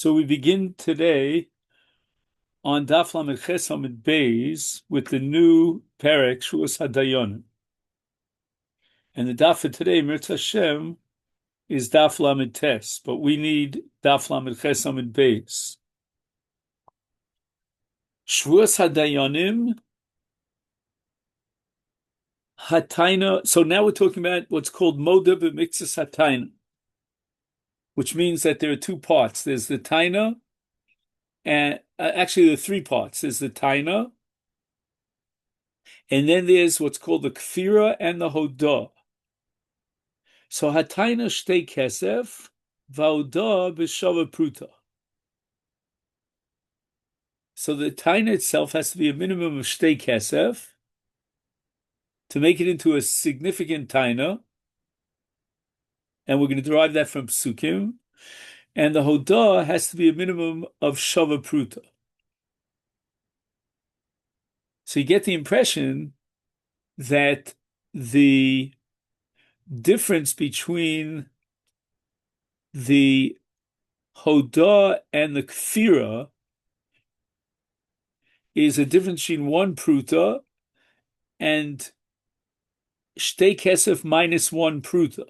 So we begin today on Daf Lamed Ches Amud Beis with the new Perek Shavuos Hadayonim. And the Daf for today, Mirz Hashem, is Daf Lamed Tes, but we need Daf Lamed Ches Amud Beis. Shavuos Hadayonim Hataina. So now we're talking about what's called Moda b'Miktzas Hataina, which means that there are two parts. There's the Taina, and actually there are three parts. There's the Taina, and then there's what's called the Kfira and the Hodah. So Hataina shtei kesef, v'Hodah b'shava pruta. So the Taina itself has to be a minimum of shtei kesef to make it into a significant Taina, and we're going to derive that from Psukim. And the Hodah has to be a minimum of shava pruta. So you get the impression that the difference between the Hodah and the Kfira is a difference between one pruta and shtei kesef minus one pruta.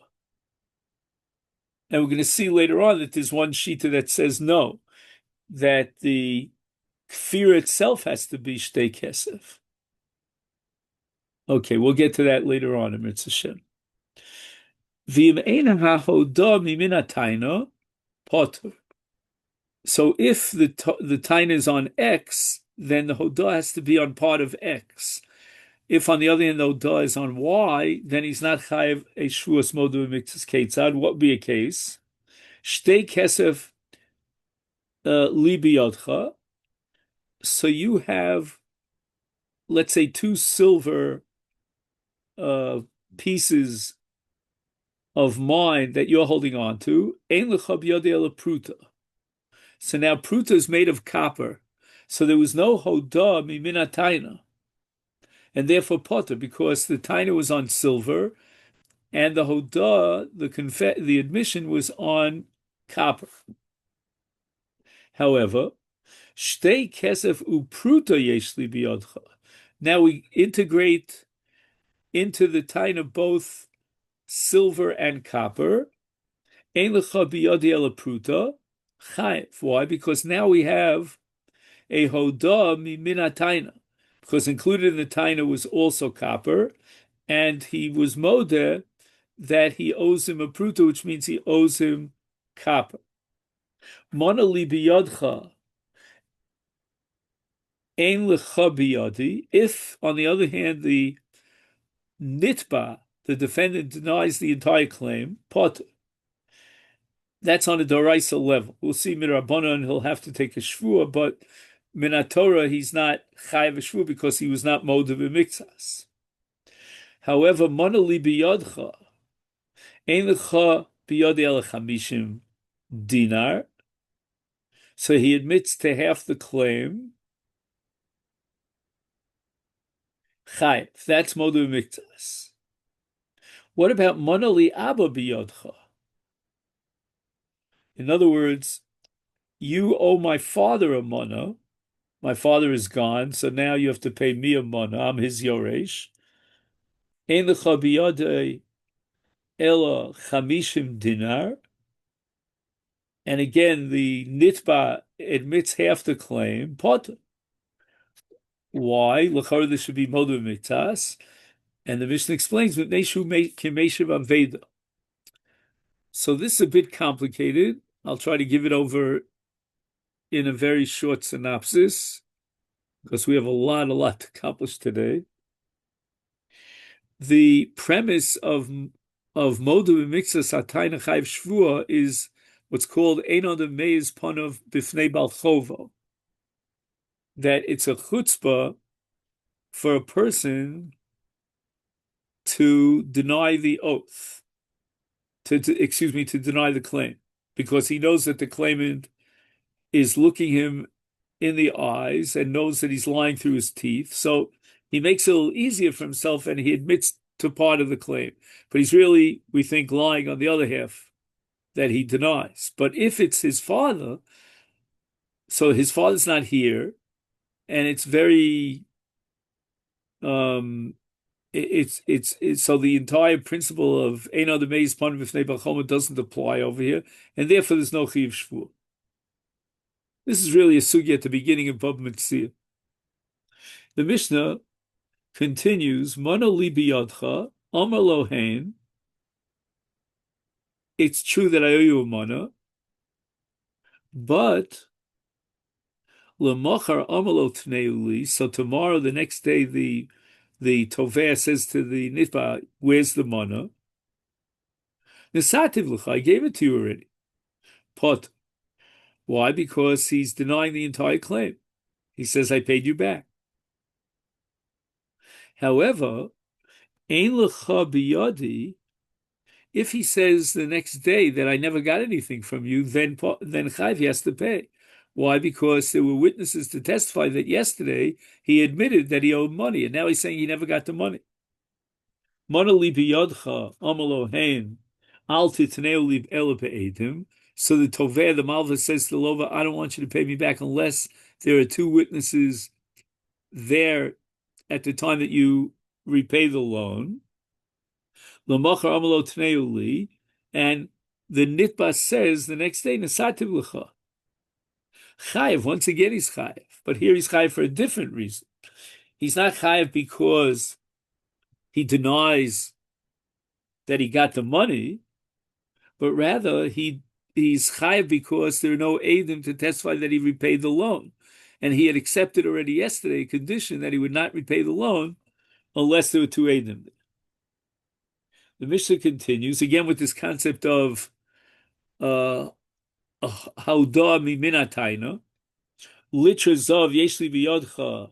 And we're going to see later on that there's one shita that says no, that the kfir itself has to be shtei kesef. Okay, we'll get to that later on in Mirz Hashem. V'im eina ha'hodah mimin ha'taina potter. So if the taina is on X, then the hodah has to be on part of X. If on the other hand the hodah is on Y, then he's not chayiv a shvuas moda b'miktzas keitzad. What would be a case? Shtei kesef li biyodcha. So you have, let's say, two silver pieces of mine that you're holding on to. Ein lecha biyodei ela pruta. So now pruta is made of copper. So there was no hodah mimin ha'taina, and therefore potter, because the taina was on silver, and the hodah, the admission, was on copper. However, shtei kesef upruta yeshli biyodcha. Now we integrate into the taina both silver and copper. Ein lecha biyodei ela pruta chayiv. Why? Because now we have a hodah mimin ha'taina, because included in the taina was also copper, and he was modeh that he owes him a pruta, which means he owes him copper. Mona li biyodcha ein lecha biyodi. If, on the other hand, the nitba, the defendant, denies the entire claim, potter. That's on a doraisa level. We'll see Mirabanan, he'll have to take a shvua, but Minatorah, he's not chayav a shvua because he was not moda b'miktzas. However, mona li biyodcha ein lecha biyodi ela chamishim dinar. So he admits to half the claim. Chayav, that's moda b'miktzas. What about mona li abba biyodcha? In other words, you owe my father a mana. My father is gone, so now you have to pay me a mana. I'm his yoresh. Ein lecha biyodei ela chamishim dinar. And again, the nitba admits half the claim. Potter. Why? L'chara this should be moda b'miktzas. And the Mishnah explains that Neshu Kimeshiv Aveda. So this is a bit complicated. I'll try to give it over in a very short synopsis, because we have a lot to accomplish today. The premise of Moda b'Miktzas Hataina Chayv Shvua is what's called Ein Adam Meiz Panav Bifnei Bal Chovo, that it's a chutzpah for a person to deny the oath, to deny the claim, because he knows that the claimant is looking him in the eyes and knows that he's lying through his teeth. So he makes it a little easier for himself and he admits to part of the claim. But he's really, we think, lying on the other half that he denies. But if it's his father, So his father's not here, and it's very um it's so the entire principle of Ein Adam Meis Panim B'fnei Balchoma doesn't apply over here, and therefore there's no Chiyuv Shvuah. This is really a sugya at the beginning of Bab Metzia. The Mishnah continues, Mana li biyadcha, Amar lo hein. It's true that I owe you a mana, but lemachar Amar lo tneu li. So tomorrow, the next day, the toveh says to the nitba, "Where's the mana?" Nesativ l'cha, I gave it to you already. But why? Because he's denying the entire claim. He says, "I paid you back." However, ein l'cha biyadi. If he says the next day that I never got anything from you, then Chayv has to pay. Why? Because there were witnesses to testify that yesterday he admitted that he owed money, and now he's saying he never got the money. Mana li biyadcha amalo hein al titneu li ela be'edim. So the Toveh, the Malva, says to the Lova, I don't want you to pay me back unless there are two witnesses there at the time that you repay the loan. L'machar amalo tneu li, and the Nitba says the next day, Nesativ l'cha. Chayev, once again he's chayev, but here he's chayev for a different reason. He's not chayev because he denies that he got the money, but rather he's chayev because there are no eidim to testify that he repaid the loan. And he had accepted already yesterday a condition that he would not repay the loan unless there were two eidim. The Mishnah continues, again with this concept of haudah miminatayna, litra zav yeshli biyodcha.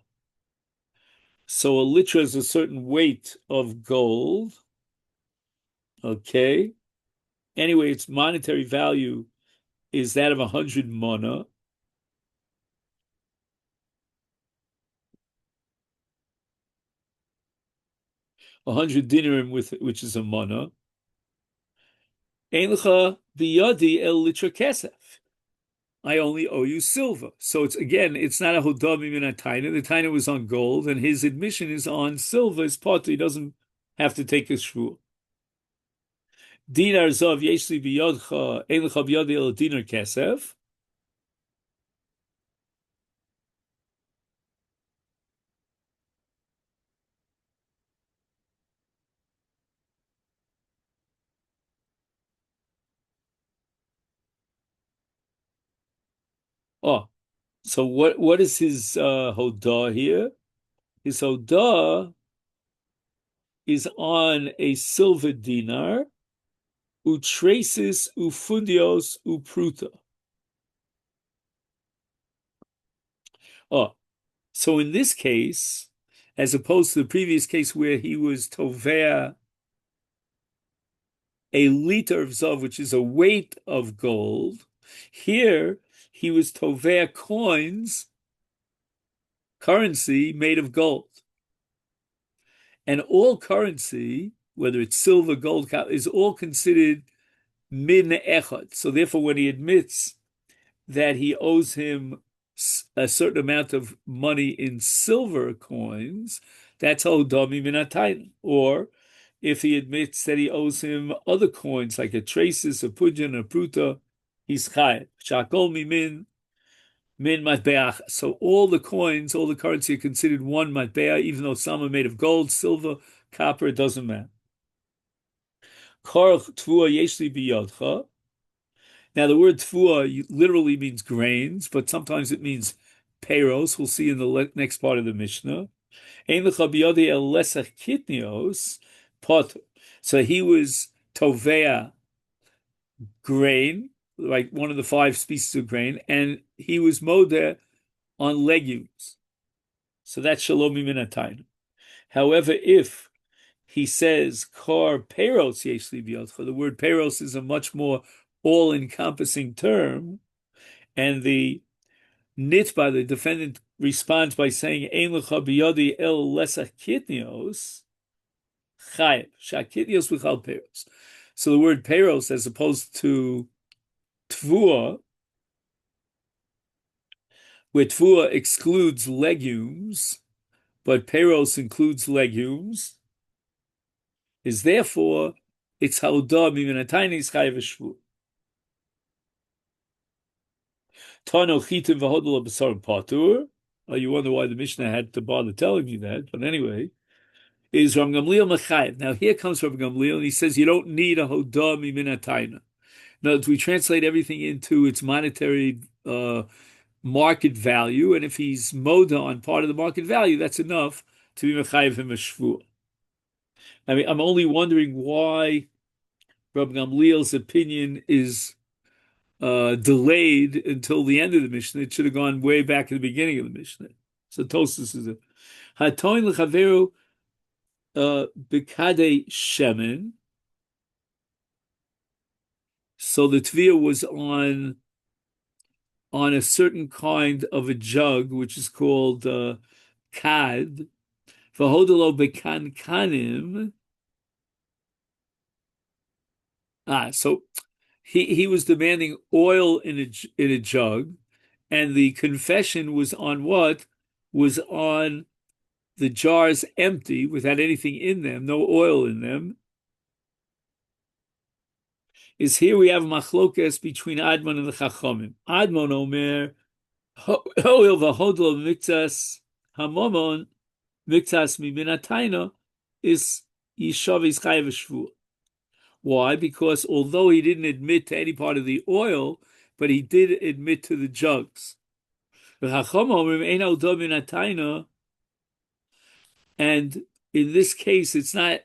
So a litra is a certain weight of gold. Okay. Anyway, its monetary value is that of 100 mana. A 100 dinarim which is a mana. Eincha biyadi el litra kesef. I only owe you silver. So it's not a hodami min a taina. The taina was on gold, and his admission is on silver. His part, he doesn't have to take a shvuah. Dinar zav yeshli biyodcha eincha biyadi el dinar kesef. Oh, so what is his hodah here? His hodah is on a silver dinar, utraces ufundios upruta. Oh, so in this case, as opposed to the previous case where he was tovea a liter of zav, which is a weight of gold, here he was tovea coins, currency made of gold. And all currency, whether it's silver, gold, is all considered min echad. So therefore, when he admits that he owes him a certain amount of money in silver coins, that's hodami min atayim. Or if he admits that he owes him other coins like a traces, a pujan, a pruta, he's chayav. Shakol min matbeach. So all the coins, all the currency are considered one matbeach, even though some are made of gold, silver, copper, it doesn't matter. Korach tvua yeshli biyodcha. Now the word tvua literally means grains, but sometimes it means peiros. We'll see in the next part of the Mishnah. Ein lecha biyodi el lesach kitnios pot. So he was tovea grain, like one of the 5 species of grain, and he was modeh on legumes. So that's shalom minatayim. However, if he says kar peros yeshli biyodcha, the word peros is a much more all-encompassing term, and the nitba, the defendant, responds by saying ein lecha biyodi el lesach kitnios chayev shakitnios v'chal peros. So the word peros, as opposed to tvua, where tefua excludes legumes, but peros includes legumes, is therefore it's haudah miminatayni chayav shvu. Tano chitim v'hodol b'sar patur. Oh, you wonder why the Mishnah had to bother telling you that, but anyway, is Rav Gamliel Mechayev. Now here comes Rav Gamliel, and he says you don't need a hodah miminatayna. Now, we translate everything into its monetary market value, and if he's moda on part of the market value, that's enough to be mechayev him a shvuah. I mean, I'm only wondering why Rabbi Gamliel's opinion is delayed until the end of the Mishnah. It should have gone way back at the beginning of the Mishnah. So Tosfos is a hatoin lechaveru b'kadei shemen. So the tviyah was on a certain kind of a jug, which is called kad. V'hodelo bekan kanim. So he was demanding oil in a jug, and the confession was on what? Was on the jars empty, without anything in them, no oil in them. Is here we have machlokes between Admon and the Chachamim. Admon omer hoil v'hodlo miktas hamomon miktas miminatayna is yishav is chayav shvuah. Why? Because although he didn't admit to any part of the oil, but he did admit to the jugs. And in this case, it's not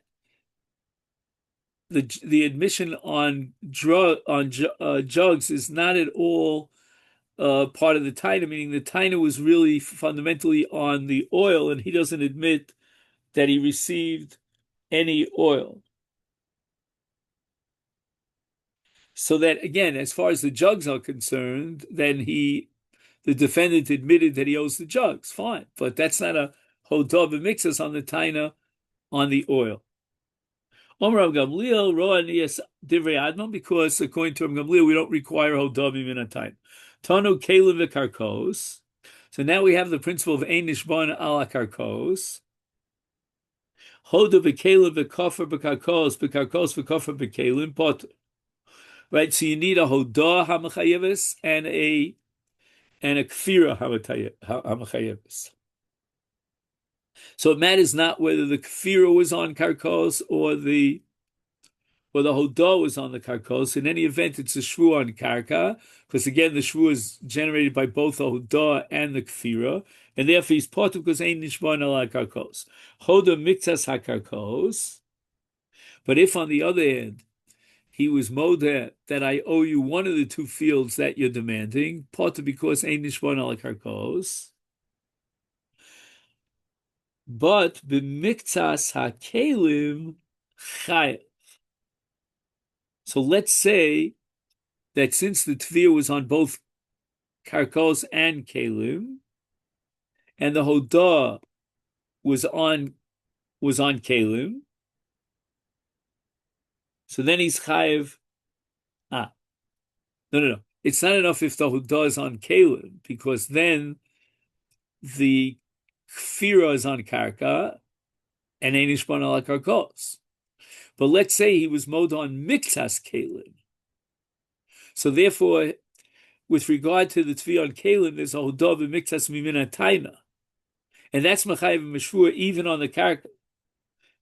the admission on jugs is not at all part of the taina, meaning the taina was really fundamentally on the oil, and he doesn't admit that he received any oil. So that, again, as far as the jugs are concerned, then the defendant admitted that he owes the jugs. Fine. But that's not a hodah b'miktzas on the taina on the oil. Omer Rav Gamliel, Roa Niyas Divrei Admon, because according to Rav Gamliel, we don't require hodah b'min taina. Tanu kelim v'karkos. So now we have the principle of ein nishban ala karkos. Hodah b'kelim v'kofar b'karkos v'kofar b'kelim potter. Right, so you need a hodah hamachayeves and a kfira hamachayeves. So it matters not whether the kfira was on karkos or the hodah was on the karkos. In any event, it's a shvu on karka, because again the shvu is generated by both the hodah and the kfira, and therefore he's part of because ain't nishban ala karkos. Hodah miktas hakarkos. But if on the other hand he was modeh that I owe you one of the two fields that you're demanding, part because ein nishban ala karkos. But b'miktas hakelim chayav. So let's say that since the tviyah was on both karkos and kelim, and the hodah was on kelim, so then he's chayav. No. It's not enough if the hodah is on kelim, because then the kfira is on karka, and ein nishban ala karkos. But let's say he was mode on miktas kelim. So therefore, with regard to the tvi on kelim, there's a hodah b'miktas miminatayna, and that's mechayev meshvua even on the karka.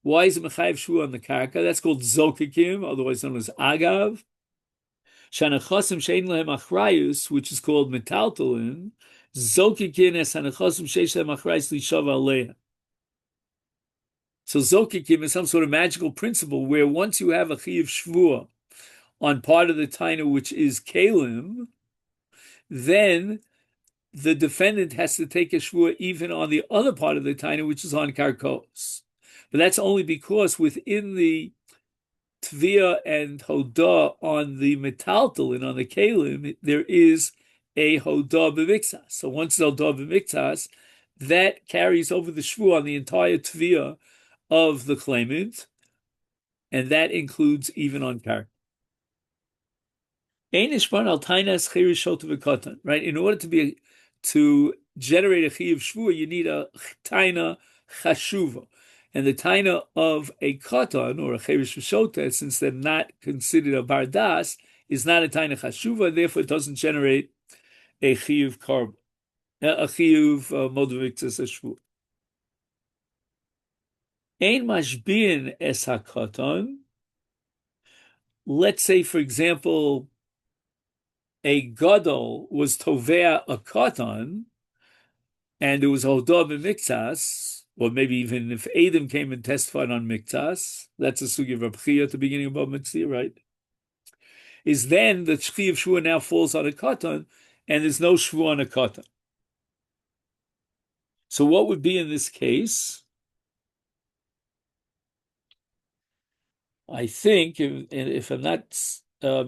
Why is it mechayev shvua on the karka? That's called zokikim, otherwise known as agav. Shanachasim shein lehem achrayus, which is called metaltalin. Zokikin es hanachasim sheish lehem achrayus lishav aleha. So zokikim is some sort of magical principle where once you have a chiyuv shvua on part of the taina which is kelim, then the defendant has to take a shvua even on the other part of the taina which is on karkos. But that's only because within the tviyah and hodah on the metaltalin, on the kelim, there is a hodah b'miktas. So once it's hodah b'miktas, that carries over the shvua on the entire tviyah of the claimant, and that includes even on karka. Right? In order to generate a chiyuv shvua, you need a taina chashuva. And the taina of a katan or a cheresh v'shota, since they're not considered a bardas, is not a taina chashuva, therefore it doesn't generate a chiyuv karb, a chiyuv modaviktas shvua. Ein mashbin es hakatan. Let's say, for example, a gadol was tovea a katan, and there was hodah b'miktas, or maybe even if Adam came and testified on miktas, that's a sugi of Reb Chia at the beginning of Bava Metzia, right? Is then the Shchi of Shua now falls on a katan, and there's no Shua on a katan. So what would be in this case? I think, if I'm not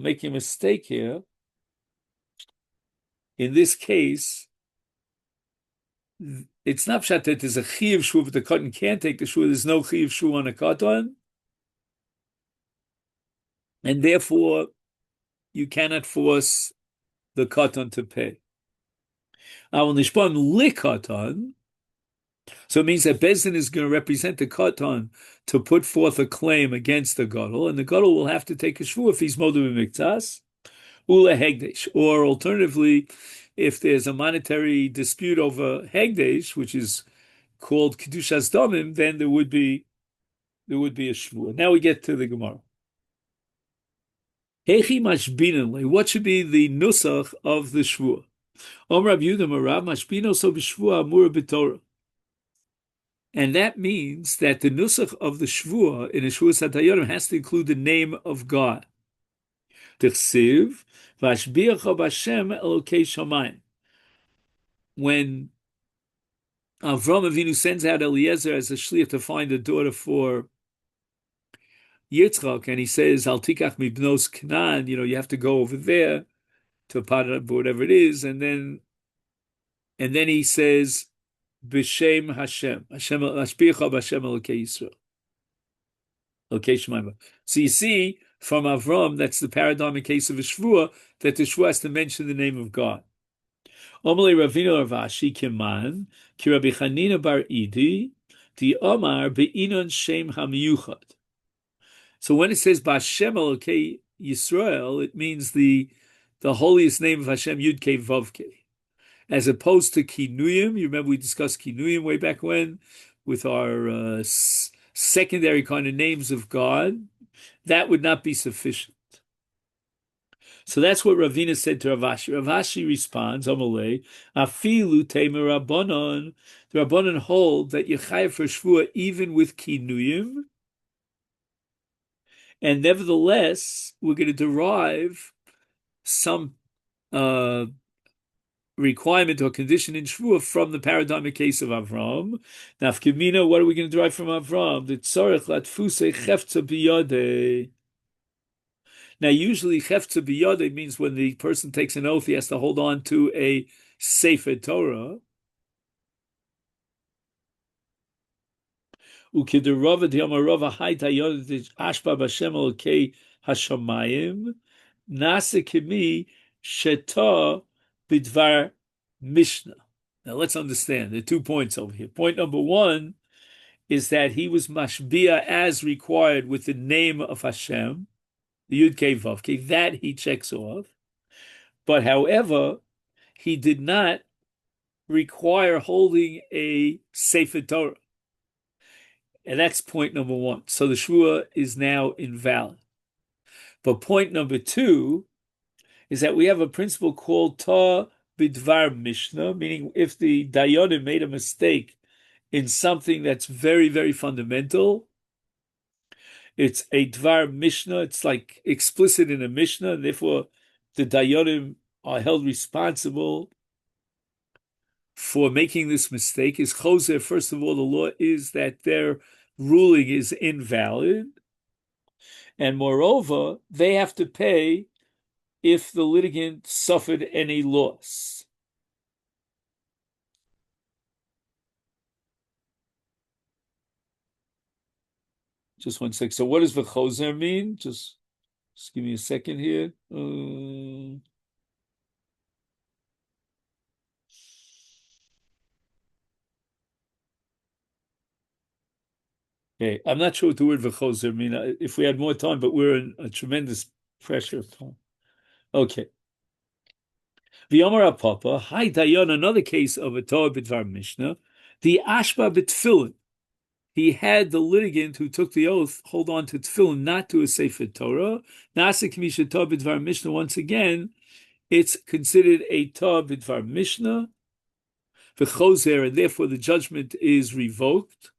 making a mistake here, in this case, it's not pshat that there's a chiyuv shua, but the katan can't take the shua. There's no chiyuv shua on a katan, and therefore you cannot force the katan to pay. Now, nishpan li katan, so it means that Bezdin is going to represent the katan to put forth a claim against the gadol, and the gadol will have to take a shua if he's modu b'miktas, ula hegdesh, or alternatively, if there's a monetary dispute over hegdesh, which is called kedushas damim, then there would be a shvua. Now we get to the Gemara. Hechi mashbinanle. What should be the nusach of the shvua? Om Rab Yehuda Marav mashbino so b'shvua amur b'torah. And that means that the nusach of the shvua in a shvua satayonim has to include the name of God. Tichsiv v'ashbiacha b'Hashem Elokei Shamayim. When Avram Avinu sends out Eliezer as a shliach to find a daughter for Yitzchak, and he says, "Al tikach mibnos Canaan," you have to go over there to Padan, whatever it is, and then he says, "B'shem Hashem, Hashem Ashbicha b'Hashem Elokei Yisrael, Elokei Shemaim." So you see from Avram, that's the paradigm in case of a shvua, that the shvua has to mention the name of God. Omalei Ravina Ravashi Kiman Ki Rabbi Chanina Bar Idi Di Omar Be'inon Shem HaMiyuchad. So when it says B'Hashem Elokei Yisrael, it means the holiest name of Hashem Yud Kei Vav Kei, as opposed to Kinuyim. You remember we discussed Kinuyim way back when with our secondary kind of names of God. That would not be sufficient. So that's what Ravina said to Ravashi. Ravashi responds, Amalei, Afilu Teimer Rabbanon. The Rabbanon hold that you chayav for shvua even with kinuyim, and nevertheless we're going to derive some requirement or condition in shvua from the paradigmic case of Avram. Nafkemina, what are we going to derive from Avram? The tzorech latfusei chefza biyadei. Now, usually, chefza biyadei means when the person takes an oath, he has to hold on to a Sefer Torah. Ukiderava diamarava haita yodid ashba b'Hashem Elokei hashamayim nasa kimi sheta bidvar Mishnah. Now, let's understand. There are 2 points over here. Point number 1 is that he was mashbia as required with the name of Hashem, the Yud Kei Vav Kei, that he checks off. But however, he did not require holding a Sefer Torah. And that's point number 1. So the Shvua is now invalid. But point number 2 is that we have a principle called Ta Bidvar Mishnah, meaning if the Dayanim made a mistake in something that's very, very fundamental, it's a Dvar Mishnah, it's like explicit in a Mishnah, and therefore the Dayanim are held responsible for making this mistake. Is Choser, first of all, the law is that their ruling is invalid, and moreover, they have to pay if the litigant suffered any loss. Just 1 sec. So what does v'chozer mean? Just give me a second here. Okay, I'm not sure what the word v'chozer mean. If we had more time, but we're in a tremendous pressure of time. Okay. V'yomer Papa, hi Dayan, another case of a Torah b'dvar Mishnah, the Ashba b'tfilin. He had the litigant who took the oath hold on to tefillin, not to a Sefer Torah. Nasik misha Torah b'dvar Mishnah. Once again, it's considered a Torah b'dvar Mishnah, v'chozer, and therefore the judgment is revoked,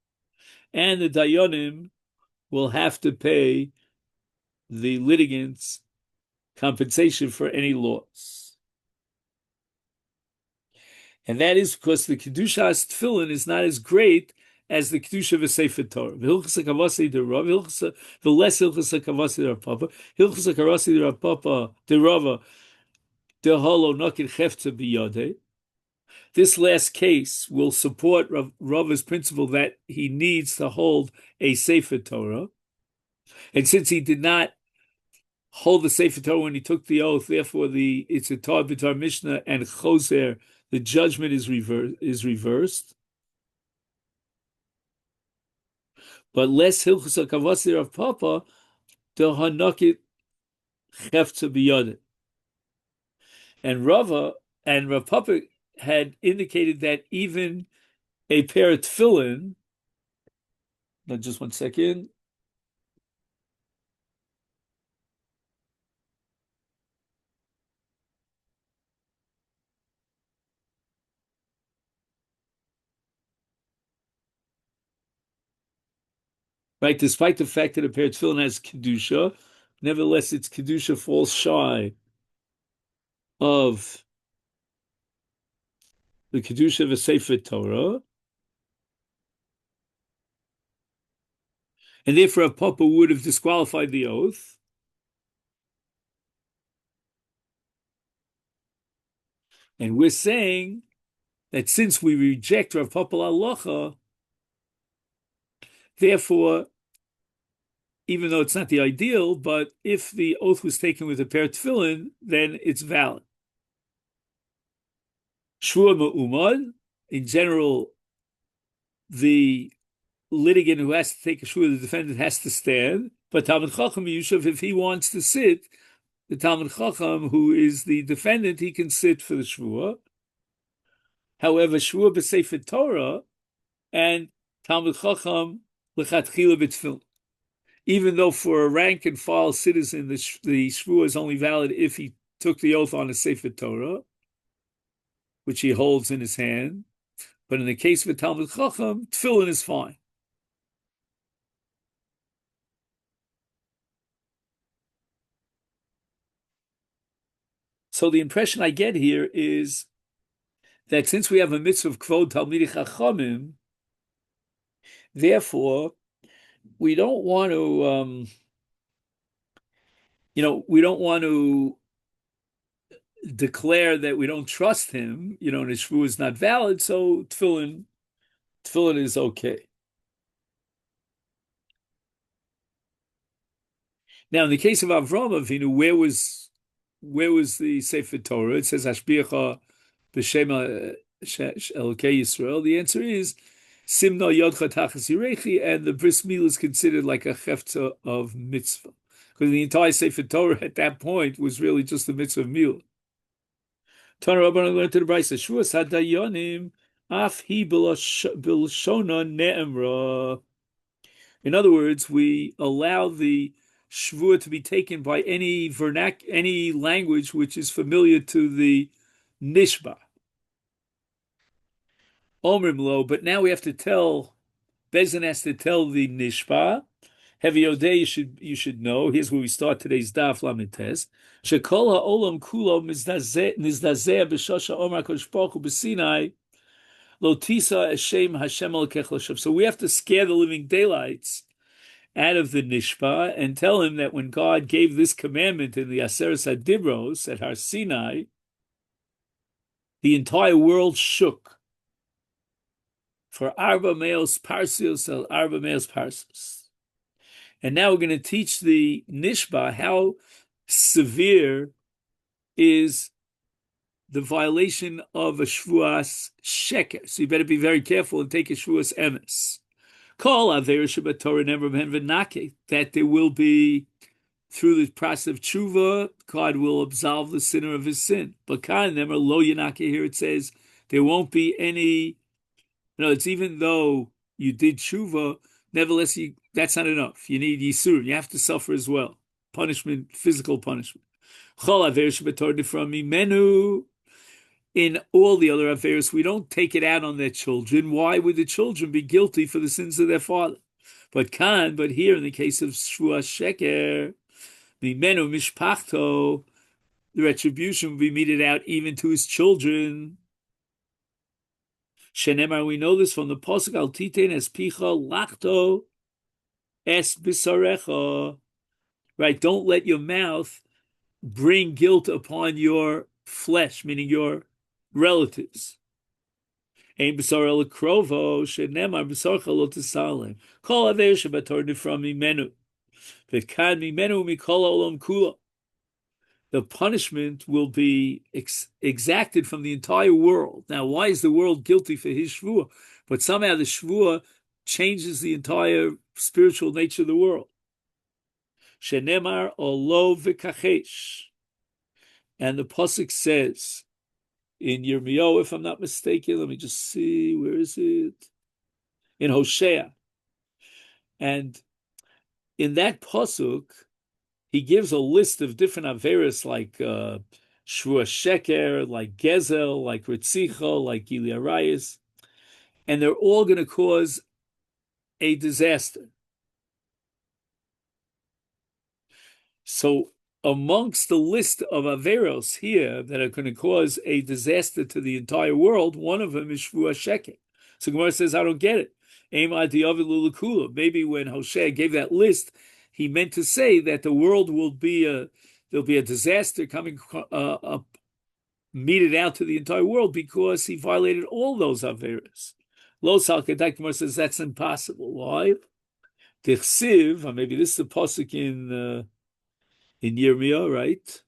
and the Dayanim will have to pay the litigants compensation for any loss. And that is because the Kedushas Tefillin is not as great as the Kedusha of a Sefer Torah. V'hilchas HaKavasi de Rav, v'less Hilchas HaKavasi de Rav Papa, Hilchas HaKavasi de Rav Papa, de Rava, de Holo Nokid Chefza B'yodeh. This last case will support Rava's principle that he needs to hold a Sefer Torah. And since he did not hold the Sefer Torah when he took the oath, therefore it's a Torah b'dvar Mishnah and Choser, the judgment is reversed. But less Hilchus HaKavasi of Papa, the Hanakit Chefza B'yodeh. And Rava and Rav Papa had indicated that even a pair of tefillin, now just 1 second. Right, despite the fact that a pair of tefillin has kedusha, nevertheless its kedusha falls shy of the kedusha of a Sefer Torah, and therefore a papa would have disqualified the oath. And we're saying that since we reject Rav Papa Halacha, therefore, even though it's not the ideal, but if the oath was taken with a pair of tefillin, then it's valid. Shvua Ma'umad, in general, the litigant who has to take a shvua, the defendant has to stand. But Talmid Chacham Yushav, if he wants to sit, the Talmid Chacham, who is the defendant, he can sit for the shvua. However, shvua b'sefer Torah and Talmid Chacham lechatchila b'tefillin. Even though for a rank and file citizen, the shvua is only valid if he took the oath on a Sefer Torah, which he holds in his hand. But in the case of a Talmid Chacham, tefillin is fine. So the impression I get here is that since we have a mitzvah of kvod Talmidei Chachamim, therefore we don't want to, we don't want to declare that we don't trust him, and his shvuah is not valid, so tefillin is okay. Now, in the case of Avram Avinu, where was the Sefer Torah? It says Hashbiacha b'Shem Elokei Yisrael. The answer is Simna Yodcha Tachas Yirechi, and the bris milah is considered like a chefta of mitzvah, because the entire Sefer Torah at that point was really just the mitzvah of milah. Tana Rabbanan learned to the Brisa, Shuas Hadayonim Af Hi Bilshona Ne'emra. In other words, we allow the shvuah to be taken by any language which is familiar to the nishba. Omrim lo, but now we have to tell, Bezin has to tell the nishba. Heavy Odeh, you should know. Here's where we start today's daf lamites. Shekol ha'olam kulo nizdazeh b'shosha omar kodesh baruch hu b'sinai lo tisa Hashem Hashem alekech l'shav. So we have to scare the living daylights out of the nishpa and tell him that when God gave this commandment in the Aseret HaDibros at Har Sinai, the entire world shook. For Arba Meos Parsios el Arba Meos Parsios. And now we're going to teach the nishba how severe is the violation of a shvuas sheker. So you better be very careful and take a shvuas emes. Call that there will be, through the process of tshuva, God will absolve the sinner of his sin. But lo yanake, here it says there won't be any. No, it's even though you did tshuva, nevertheless that's not enough. You need yisur. You have to suffer as well. Punishment, physical punishment. In all the other affairs, we don't take it out on their children. Why would the children be guilty for the sins of their father? But here in the case of Shavuos Sheker, Mimenu Mishpachto, the retribution will be meted out even to his children. Shenemar, we know this from the Pasuk, Al Titen es Picha Lachto es Bisarecha. Right, don't let your mouth bring guilt upon your flesh, meaning your relatives. Ein b'sar el krovo shenemar b'sarcha lo tisalem kol aver shebator nifram mimenu v'kan mimenu mikol olam kula. The punishment will be exacted from the entire world. Now, why is the world guilty for his shvuah? But somehow the shvuah changes the entire spiritual nature of the world. Shenemar olo v'kachesh, and the pasuk says in Yirmiyahu, if I'm not mistaken, let me just see, where is it? In Hosea. And in that pasuk, he gives a list of different averos like Shavuos Sheker, like Gezel, like Ritzicha, like Gili Arayis, and they're all going to cause a disaster. So amongst the list of averos here that are going to cause a disaster to the entire world, one of them is Shavuos Sheker. So Gemara says, I don't get it. Maybe when Hosea gave that list, he meant to say that the world will be there'll be a disaster coming up, meted out to the entire world because he violated all those averos. Lo Salkedak Gemara says that's impossible. Why? Tichsiv, or maybe this is the pasuk in Yirmiyah, right?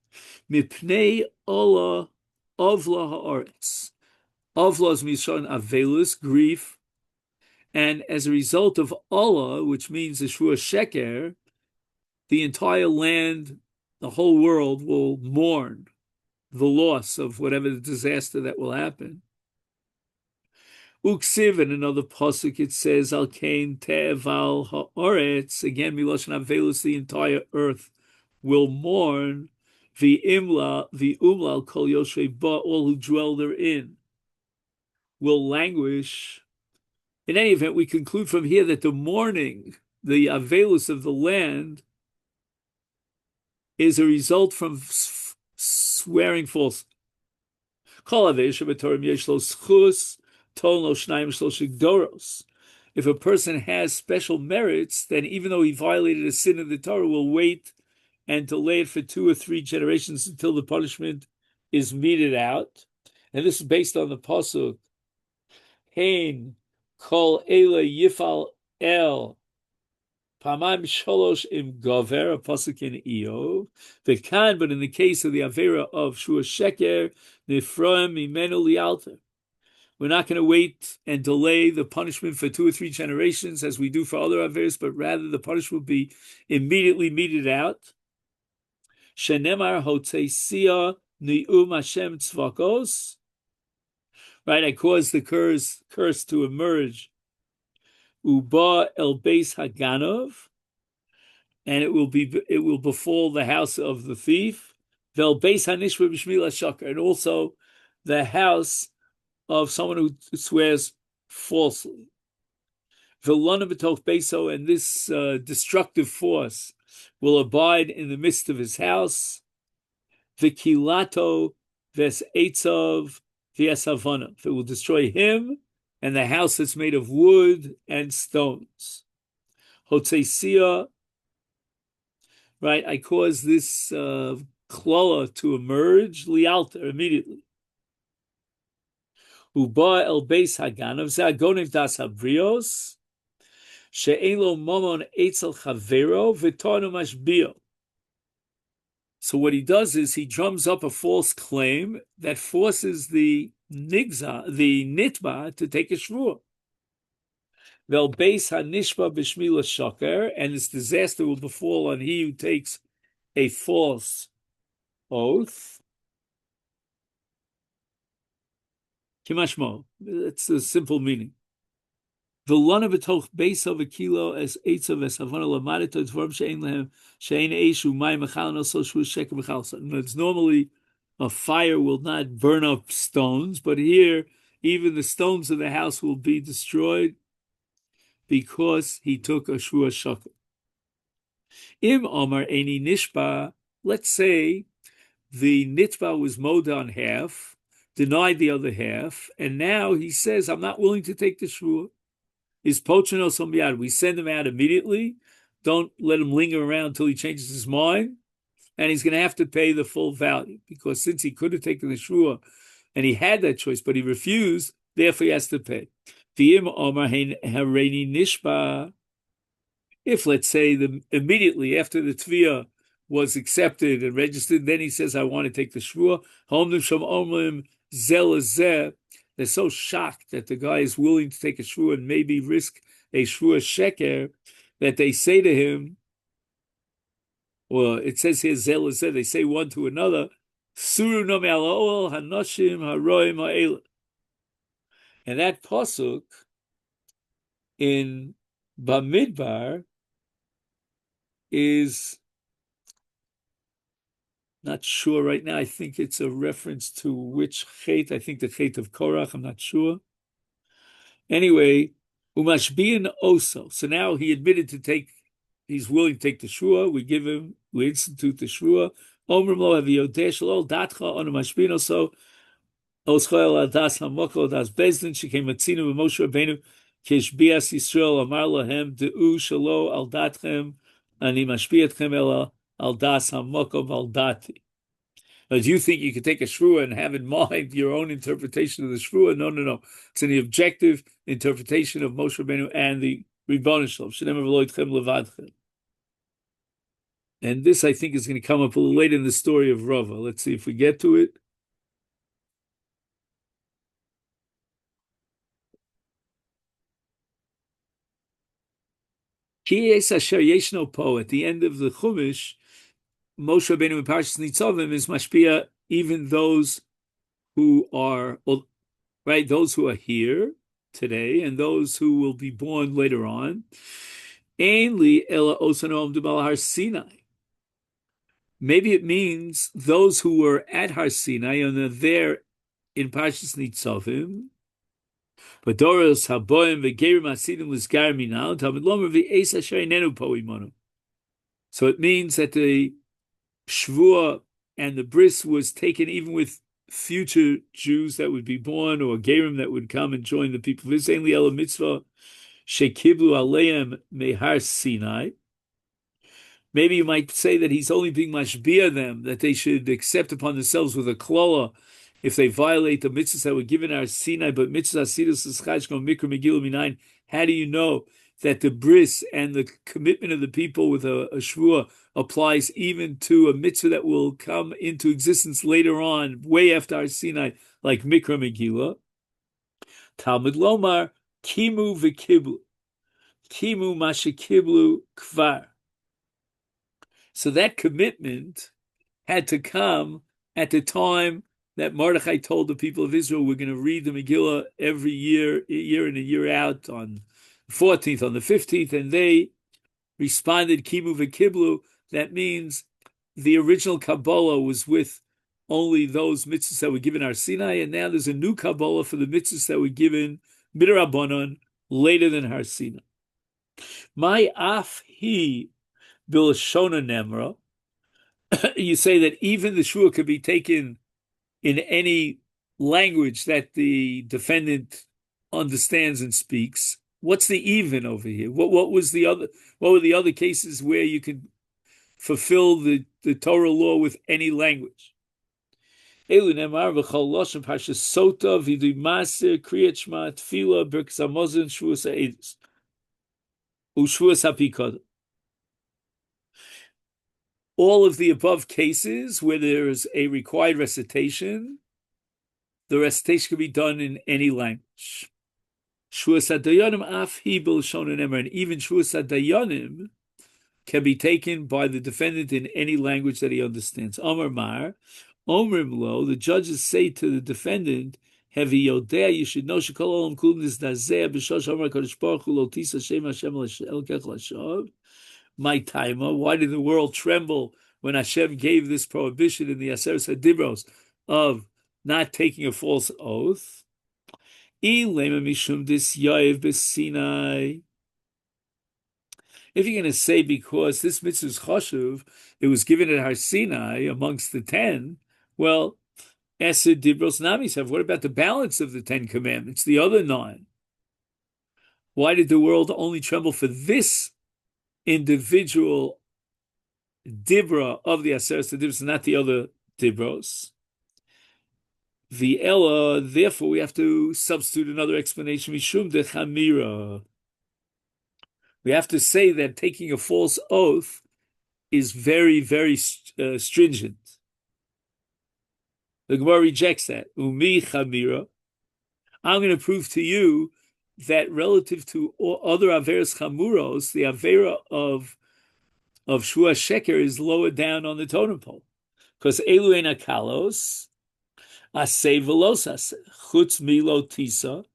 Mipnei Ola Ovla Haaretz. Ovla is Mishon Avelus, grief. And as a result of Allah, which means the Shavuos Sheker, the entire land, the whole world will mourn the loss of whatever the disaster that will happen. Uksiv, in another pasuk, it says, Al Kain Te'eval Haaretz, again, Miloshen Avelus, the entire earth will mourn, the umlal kol yoshvei ba, all who dwell therein will languish. In any event, we conclude from here that the mourning, the avelus of the land, is a result from swearing false. If a person has special merits, then even though he violated a sin of the Torah, will wait and delay it for 2 or 3 generations until the punishment is meted out. And this is based on the pasuk, Hein kol ele yifal el pamam sholosh im gover, a pasuk in Eov. V'kan, but in the case of the avera of Shavuos Sheker, nifroim imenu lialter. We're not going to wait and delay the punishment for 2 or 3 generations as we do for other averas, but rather the punishment will be immediately meted out. Shenemar hotzesia ni'um Hashem tzvakos. Right, I caused the curse to emerge. Uba el beis haganov, and it will befall the house of the thief. Vel beis hanishva b'shmila shakar, and also the house of someone who swears falsely. Vilana b'toch beiso, and this destructive force will abide in the midst of his house. V'kilato ves eitzov v'yasavana. It will destroy him and the house that's made of wood and stones. Hotzesia, right? I caused this klola to emerge, lialter, immediately. Uba el beis haganav zagonev das habrios she'en lo momon etzel chavero v'torno mashbio. So what he does is he drums up a false claim that forces the nitba to take a shvuah. Vel beis hanishba b'shmila shaker, and this disaster will befall on he who takes a false oath. Kimashmo. That's the simple meaning. V'lana b'toch beis of a kilo as eitzav as havana lamadito dvorm she'ein lehem she'ein eshu mai mechal no so shu sheker mechal. It's normally a fire will not burn up stones, but here even the stones of the house will be destroyed because he took a shua shaker. Im Omar Eni Nishba, let's say the nitba was mowed on half, denied the other half, and now he says, I'm not willing to take the shua. Is pochino sombiad? We send him out immediately. Don't let him linger around until he changes his mind. And he's going to have to pay the full value, because since he could have taken the shua and he had that choice, but he refused, therefore he has to pay. V'im Omar Hareni Nishba. If, let's say, immediately after the tviyah was accepted and registered, then he says, I want to take the shvua. They're so shocked that the guy is willing to take a shvua and maybe risk a shvua sheker that they say to him, well, it says here, zelazeh, they say one to another, Suru no me'al hanoshim haroim ha'ela. And that pasuk in Bamidbar is not sure right now. I think it's a reference to which chet. I think the chet of Korach. I'm not sure. Anyway, umashbian oso. So now he admitted to take. He's willing to take the shua. We give him. We institute the shua. Omrim lo haviyodeh shelo datcha onu mashbian oso. Oschoel adas hamoko adas bezdin. She came matzinu b'Moshe Rabbeinu kishbias Yisrael amar lahem de'u shelo al datchem ani mashbiatchem ela al das hamoko al dati. Do you think you could take a shvua and have in mind your own interpretation of the shvua? No, no, no. It's in the objective interpretation of Moshe Rabbeinu and the Ribbon Shalom. And this, I think, is going to come up a little later in the story of Rava. Let's see if we get to it. At the end of the Chumash, Moshe Rabbeinu and Parshas Nitzavim is mashpia even those who are, right, those who are here today and those who will be born later on. Ainli ela osanom debal Har Sinai. Maybe it means those who were at Har Sinai and are there in Parshas Nitzavim. But Doros Haboim v'Gerim Hasidim Lizgar Minal Talmud Lomer v'Eis Asher Einenu Po Imonu. So it means that the Shvua and the bris was taken even with future Jews that would be born or Gerim that would come and join the people. This ain't the mitzvah shekiblu aleim mehar Sinai. Maybe you might say that he's only being mashbia them, that they should accept upon themselves with a klola if they violate the mitzvahs that were given our Sinai, but mitzvah asidus l'schachkom mikra megilu minayin. How do you know that the bris and the commitment of the people with a shvua applies even to a mitzvah that will come into existence later on, way after our Sinai, like mikra megillah? Talmud lomar kimu v'kiblu, kimu mashikiblu kvar. So that commitment had to come at the time that Mordechai told the people of Israel, we're going to read the Megillah every year, year in and year out, on the 14th, on the 15th, and they responded, Kimu v'kiblu. That means the original Kabbalah was with only those mitzvahs that were given our Sinai, and now there's a new Kabbalah for the mitzvahs that were given Midrabanan later than Har Sinai. My af he bilashona nemra. You say that even the shua could be taken in any language that the defendant understands and speaks. What's the even over here? What were the other cases where you could fulfill the Torah law with any language? Elu nemar v'chol loshem parshas sota v'idui maser kriyat shma tefila birkas hamazon shvuas ha'edus u'shvuas ha'pikad. All of the above cases where there's a required recitation, the recitation can be done in any language. Shavuos Dayanim af hi b'lashon emer, and even Shavuos Dayanim can be taken by the defendant in any language that he understands. Amar Mar, Omrim Lo, the judges say to the defendant, Hevi Yodea, you should know Shekol Olam Kulim is Nazeh B'Shosh Amar Kadosh Baruch Hu Lo Tisa Shem Hashem Elkech Lashav. My timer, why did the world tremble when Hashem gave this prohibition in the Aseret Hadibros of not taking a false oath? Ilema Mishum Dis Yaev B'Sinai. If you're going to say because this mitzvah is chashuv, it was given at Har Sinai amongst the 10, well, Esed Dibros Namisav, what about the balance of the 10 commandments, the other 9? Why did the world only tremble for this individual Dibra of the Aseret Dibros, not the other Dibros? The Ella, therefore, we have to substitute another explanation. Mishum de Chamira. We have to say that taking a false oath is very, very stringent. The Gemara rejects that. Umi chamira. I'm going to prove to you that relative to all other averas chamuros, the avera of shua sheker is lower down on the totem pole, because elu ein akalos asay velos asay chutz mi lo tisa.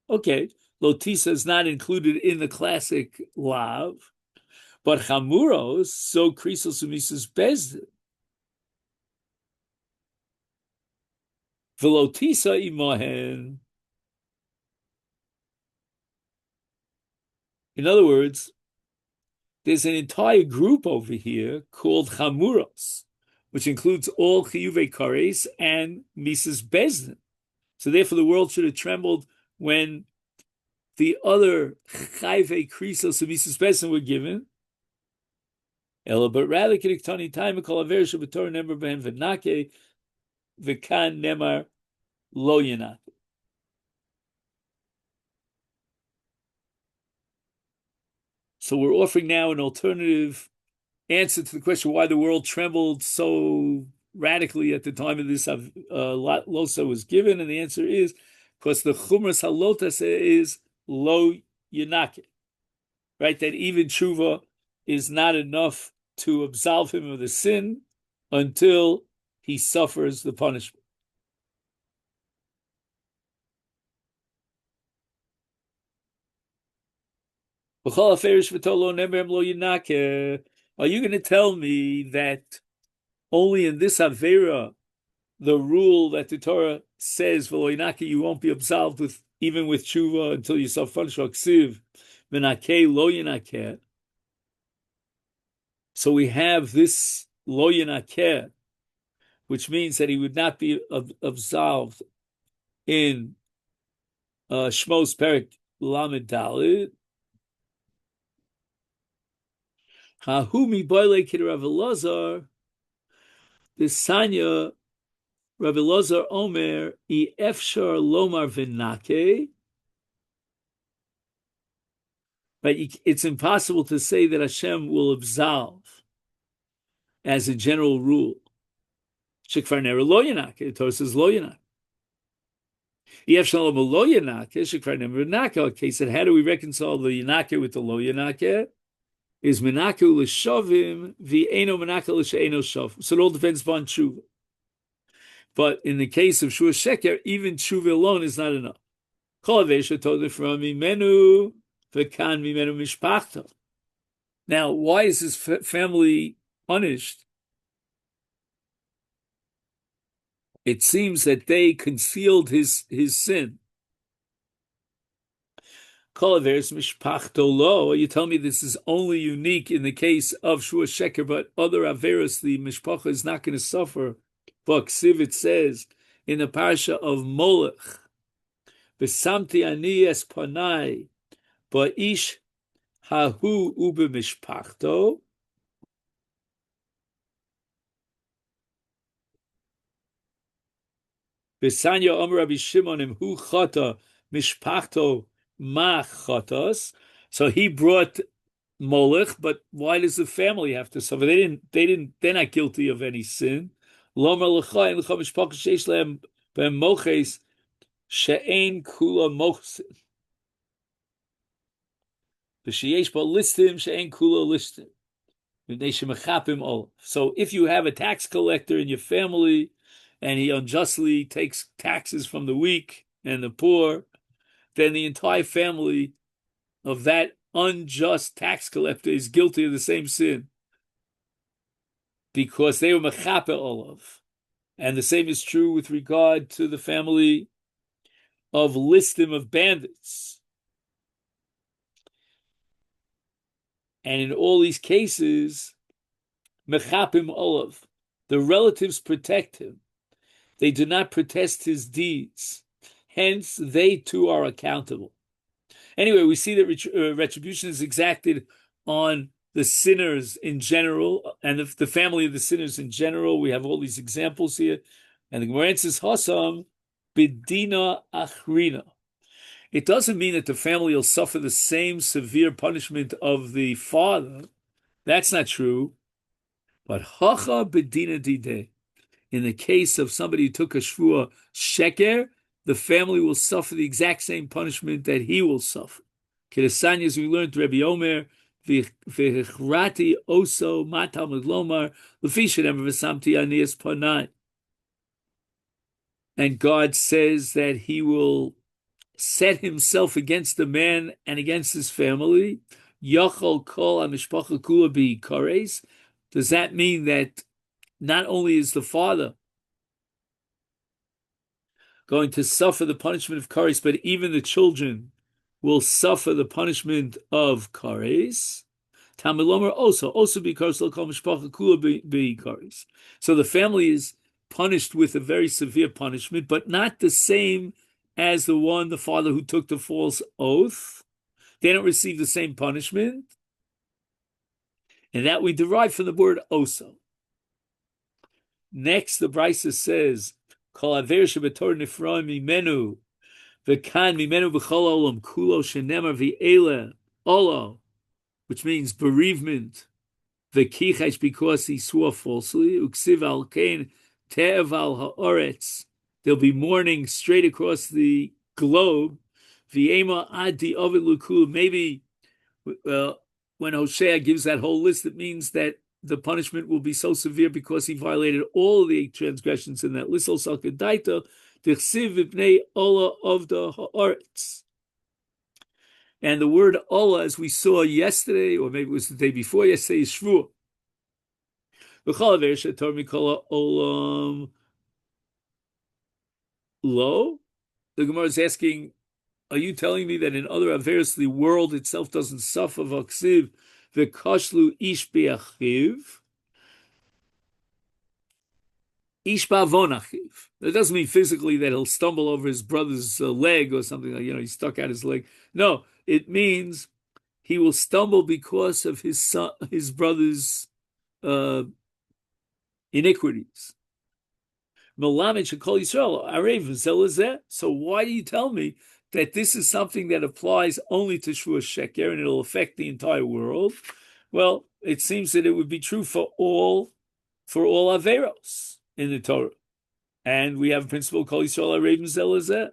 Okay. Lotisa is not included in the classic lav, but chamuros, so krisos umisus bezdin. Velotisa imahen. In other words, there's an entire group over here called chamuros, which includes all chiyuvei kares and misus bezdin. So therefore the world should have trembled when the other chayvei krisos of misus bezdin were given. Ela, but rather kediktani time kol aver shebetor nemar behem v'nake v'kan nemar lo yenake. So we're offering now an alternative answer to the question why the world trembled so radically at the time of this losa was given, and the answer is because the chumras halotas is lo yenake, right? That even tshuva is not enough to absolve him of the sin until he suffers the punishment. Are you going to tell me that only in this Avera, the rule that the Torah says, you won't be absolved with even with tshuva until you suffer ksiv, lo yenakeh. So we have this lo yenakeh, which means that he would not be absolved in Shmos Perek Lamed Daled. Hahumi boile kid Rav Elazar, the Sanya Rav Elazar Omer I efshar lomar v'nake. Right, it's impossible to say that Hashem will absolve as a general rule. Shekvar nera lo yenake. The Torah says lo yenake. Efshar lomar lo yenake. Shekvar nera v'nake. Okay, so how do we reconcile the yenake with the lo yenake? Is menakel l'shavim v'eno menakel l'she'eno shavim. So it all depends upon tshuva. But in the case of shua sheker, even tshuva alone is not enough. Kol avesha told from mimenu v'kan mimenu mishpachta. Now, why is his family punished? It seems that they concealed his sin. You tell me this is only unique in the case of Shua Sheker, but other Averos, the Mishpacha is not going to suffer. But Ksiv, it says in the parasha of Molech, Besamti ani es panai, ba'ish hahu ube mishpachto. Besanya Omer Rabbi Shimon hu chata mishpachto machatos. So he brought Molech, but why does the family have to suffer? They're not guilty of any sin. Lomer lecha and lecha mishpacha sheish lehem b'moches she'ein kula mochsin. V'sheyesh bo listim she'en kulo listim. So if you have a tax collector in your family and he unjustly takes taxes from the weak and the poor, then the entire family of that unjust tax collector is guilty of the same sin because they were mechape olav. And the same is true with regard to the family of listim of bandits. And in all these cases, mechapim olav, the relatives protect him. They do not protest his deeds. Hence, they too are accountable. Anyway, we see that retribution is exacted on the sinners in general and the family of the sinners in general. We have all these examples here. And the Gemara says, Hasam bidina achrina. It doesn't mean that the family will suffer the same severe punishment of the father. That's not true. But hacha bidina dideh. In the case of somebody who took a shvua sheker, the family will suffer the exact same punishment that he will suffer. Kedesanya, as we learned, Rabbi Omer, v'hichrati oso matal medlomar l'fishem v'samti anias panai. And God says that he will set himself against the man and against his family. Yachol kol hamishpacha kula b'ikares. Does that mean that not only is the father going to suffer the punishment of kares, but even the children will suffer the punishment of kares? Tamilomer also because they'll call mishpacha kula be kares. So the family is punished with a very severe punishment, but not the same as the father who took the false oath. They don't receive the same punishment. And that we derive from the word oso. Next, the Brisa says, Kol aver shebetor nifra mimenu, v'kan mimenu v'chol olam kulo shenemar v'ele olo, which means bereavement, v'kichesh, because he swore falsely, uksiv al kain te'ev al ha'oretz, there'll be mourning straight across the globe, v'yema ad di ovid lukul. Maybe when Hosea gives that whole list, it means that the punishment will be so severe because he violated all the transgressions in that list. Also, Kedaita, Tichsiv v'pnei Ola of the Haaretz. And the word Ola, as we saw yesterday, or maybe it was the day before yesterday, is Shavuos. V'chol aver shetor mikol olam lo. The Gemara is asking, are you telling me that in other averos the world itself doesn't suffer? V'ksiv v'kashlu ish be'achiv, ish ba'avon achiv. That doesn't mean physically that he'll stumble over his brother's leg or something like, he stuck out his leg. No, it means he will stumble because of his brother's iniquities. So why do you tell me that this is something that applies only to Shavuos Sheker and it'll affect the entire world? Well, it seems that it would be true for all averos in the Torah. And we have a principle called Yisrael Arevim Zelazeh.